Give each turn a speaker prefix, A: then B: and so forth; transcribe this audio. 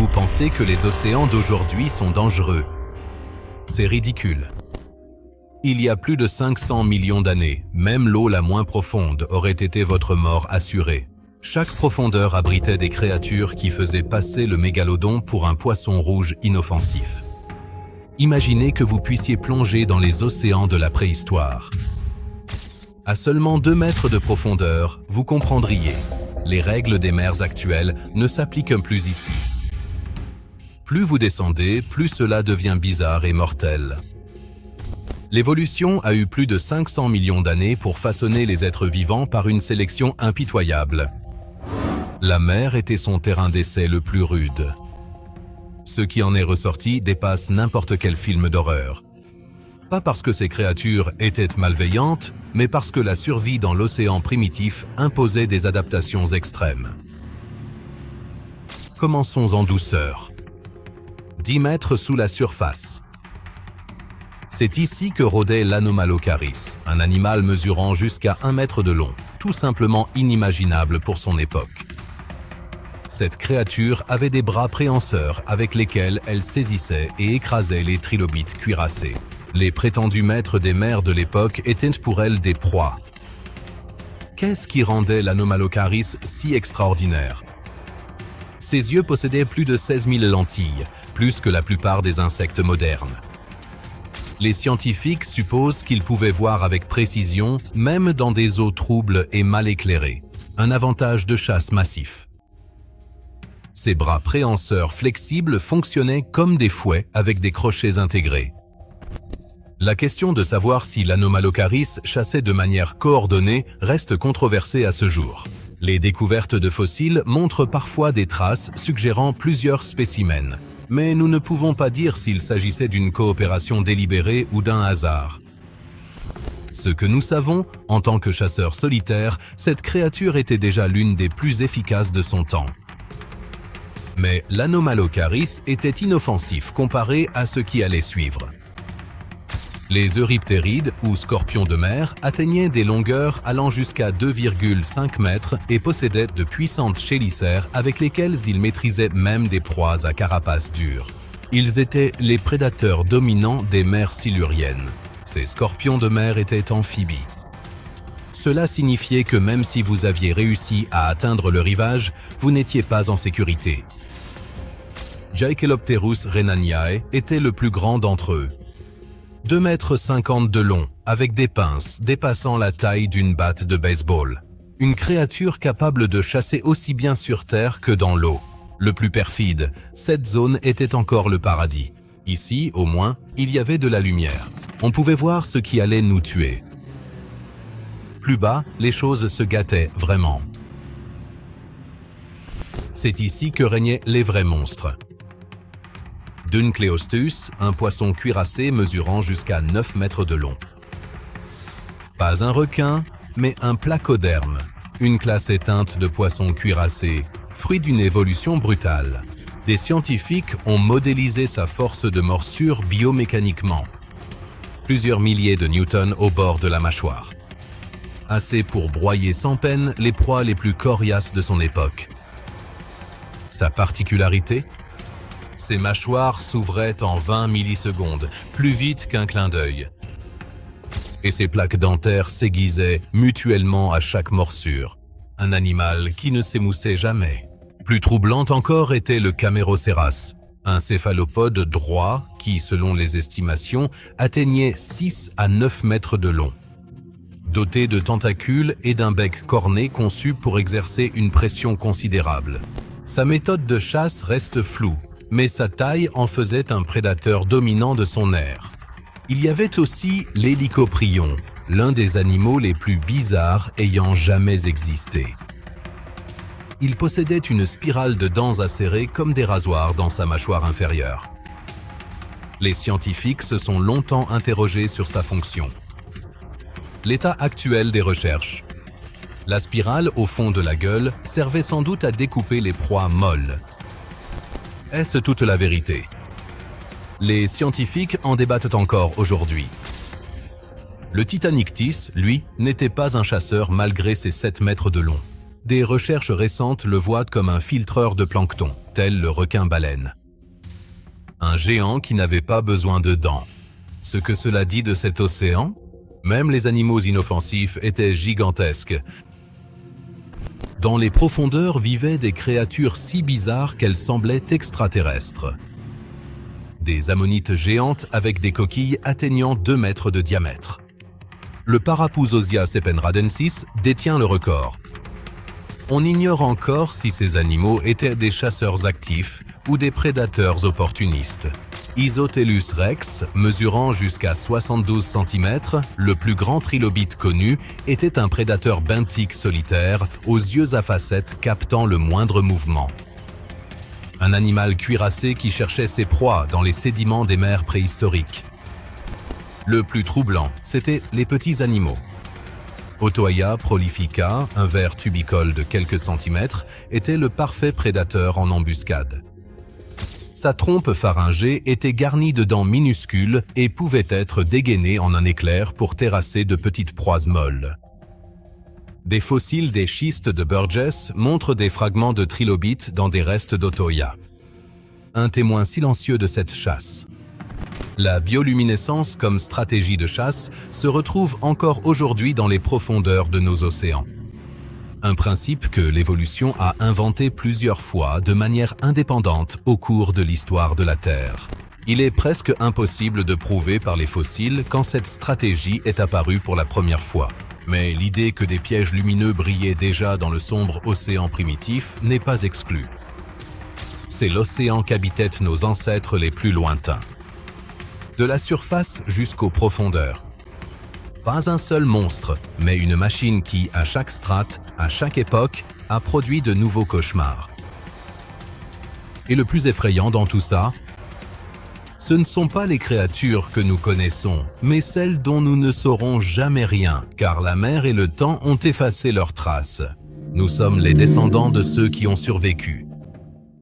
A: Pourriez-vous penser que les océans d'aujourd'hui sont dangereux? C'est ridicule. Il y a plus de 500 millions d'années, même l'eau la moins profonde aurait été votre mort assurée. Chaque profondeur abritait des créatures qui faisaient passer le mégalodon pour un poisson rouge inoffensif. Imaginez que vous puissiez plonger dans les océans de la préhistoire. À seulement 2 mètres de profondeur, vous comprendriez. Les règles des mers actuelles ne s'appliquent plus ici. Plus vous descendez, plus cela devient bizarre et mortel. L'évolution a eu plus de 500 millions d'années pour façonner les êtres vivants par une sélection impitoyable. La mer était son terrain d'essai le plus rude. Ce qui en est ressorti dépasse n'importe quel film d'horreur. Pas parce que ces créatures étaient malveillantes, mais parce que la survie dans l'océan primitif imposait des adaptations extrêmes. Commençons en douceur. 10 mètres sous la surface. C'est ici que rôdait l'Anomalocaris, un animal mesurant jusqu'à 1 mètre de long, tout simplement inimaginable pour son époque. Cette créature avait des bras préhenseurs avec lesquels elle saisissait et écrasait les trilobites cuirassés. Les prétendus maîtres des mers de l'époque étaient pour elle des proies. Qu'est-ce qui rendait l'Anomalocaris si extraordinaire? Ses yeux possédaient plus de 16 000 lentilles, plus que la plupart des insectes modernes. Les scientifiques supposent qu'il pouvait voir avec précision, même dans des eaux troubles et mal éclairées, un avantage de chasse massif. Ses bras préhenseurs flexibles fonctionnaient comme des fouets avec des crochets intégrés. La question de savoir si l'Anomalocaris chassait de manière coordonnée reste controversée à ce jour. Les découvertes de fossiles montrent parfois des traces suggérant plusieurs spécimens, mais nous ne pouvons pas dire s'il s'agissait d'une coopération délibérée ou d'un hasard. Ce que nous savons, en tant que chasseur solitaire, cette créature était déjà l'une des plus efficaces de son temps. Mais l'Anomalocaris était inoffensif comparé à ce qui allait suivre. Les euryptérides, ou scorpions de mer, atteignaient des longueurs allant jusqu'à 2,5 mètres et possédaient de puissantes chélicères avec lesquelles ils maîtrisaient même des proies à carapace dure. Ils étaient les prédateurs dominants des mers siluriennes. Ces scorpions de mer étaient amphibies. Cela signifiait que même si vous aviez réussi à atteindre le rivage, vous n'étiez pas en sécurité. Jaekelopterus rhenaniae était le plus grand d'entre eux. 2,50 m de long, avec des pinces dépassant la taille d'une batte de baseball. Une créature capable de chasser aussi bien sur terre que dans l'eau. Le plus perfide, cette zone était encore le paradis. Ici, au moins, il y avait de la lumière. On pouvait voir ce qui allait nous tuer. Plus bas, les choses se gâtaient vraiment. C'est ici que régnaient les vrais monstres. Dunkleostus, un poisson cuirassé mesurant jusqu'à 9 mètres de long. Pas un requin, mais un placoderme, une classe éteinte de poissons cuirassés, fruit d'une évolution brutale. Des scientifiques ont modélisé sa force de morsure biomécaniquement. Plusieurs milliers de newtons au bord de la mâchoire. Assez pour broyer sans peine les proies les plus coriaces de son époque. Sa particularité ? Ses mâchoires s'ouvraient en 20 millisecondes, plus vite qu'un clin d'œil. Et ses plaques dentaires s'aiguisaient mutuellement à chaque morsure. Un animal qui ne s'émoussait jamais. Plus troublante encore était le Camérocéras, un céphalopode droit qui, selon les estimations, atteignait 6 à 9 mètres de long. Doté de tentacules et d'un bec corné conçu pour exercer une pression considérable. Sa méthode de chasse reste floue, mais sa taille en faisait un prédateur dominant de son ère. Il y avait aussi l'hélicoprion, l'un des animaux les plus bizarres ayant jamais existé. Il possédait une spirale de dents acérées comme des rasoirs dans sa mâchoire inférieure. Les scientifiques se sont longtemps interrogés sur sa fonction. L'état actuel des recherches. La spirale au fond de la gueule servait sans doute à découper les proies molles. Est-ce toute la vérité? Les scientifiques en débattent encore aujourd'hui. Le Titanictis, lui, n'était pas un chasseur malgré ses 7 mètres de long. des recherches récentes le voient comme un filtreur de plancton, tel le requin-baleine. Un géant qui n'avait pas besoin de dents. Ce que cela dit de cet océan? Même les animaux inoffensifs étaient gigantesques. Dans les profondeurs vivaient des créatures si bizarres qu'elles semblaient extraterrestres. Des ammonites géantes avec des coquilles atteignant 2 mètres de diamètre. Le Parapousosia cepenradensis détient le record. On ignore encore si ces animaux étaient des chasseurs actifs ou des prédateurs opportunistes. Isotellus rex, mesurant jusqu'à 72 cm, le plus grand trilobite connu, était un prédateur benthique solitaire aux yeux à facettes captant le moindre mouvement. Un animal cuirassé qui cherchait ses proies dans les sédiments des mers préhistoriques. Le plus troublant, c'étaient les petits animaux. Otoia prolifica, un ver tubicole de quelques centimètres, était le parfait prédateur en embuscade. Sa trompe pharyngée était garnie de dents minuscules et pouvait être dégainée en un éclair pour terrasser de petites proies molles. Des fossiles des schistes de Burgess montrent des fragments de trilobites dans des restes d'Otoia. Un témoin silencieux de cette chasse. La bioluminescence comme stratégie de chasse se retrouve encore aujourd'hui dans les profondeurs de nos océans. Un principe que l'évolution a inventé plusieurs fois de manière indépendante au cours de l'histoire de la Terre. Il est presque impossible de prouver par les fossiles quand cette stratégie est apparue pour la première fois. Mais l'idée que des pièges lumineux brillaient déjà dans le sombre océan primitif n'est pas exclue. C'est l'océan qu'habitaient nos ancêtres les plus lointains. De la surface jusqu'aux profondeurs. Pas un seul monstre, mais une machine qui, à chaque strate, à chaque époque, a produit de nouveaux cauchemars. Et le plus effrayant dans tout ça, ce ne sont pas les créatures que nous connaissons, mais celles dont nous ne saurons jamais rien, car la mer et le temps ont effacé leurs traces. Nous sommes les descendants de ceux qui ont survécu,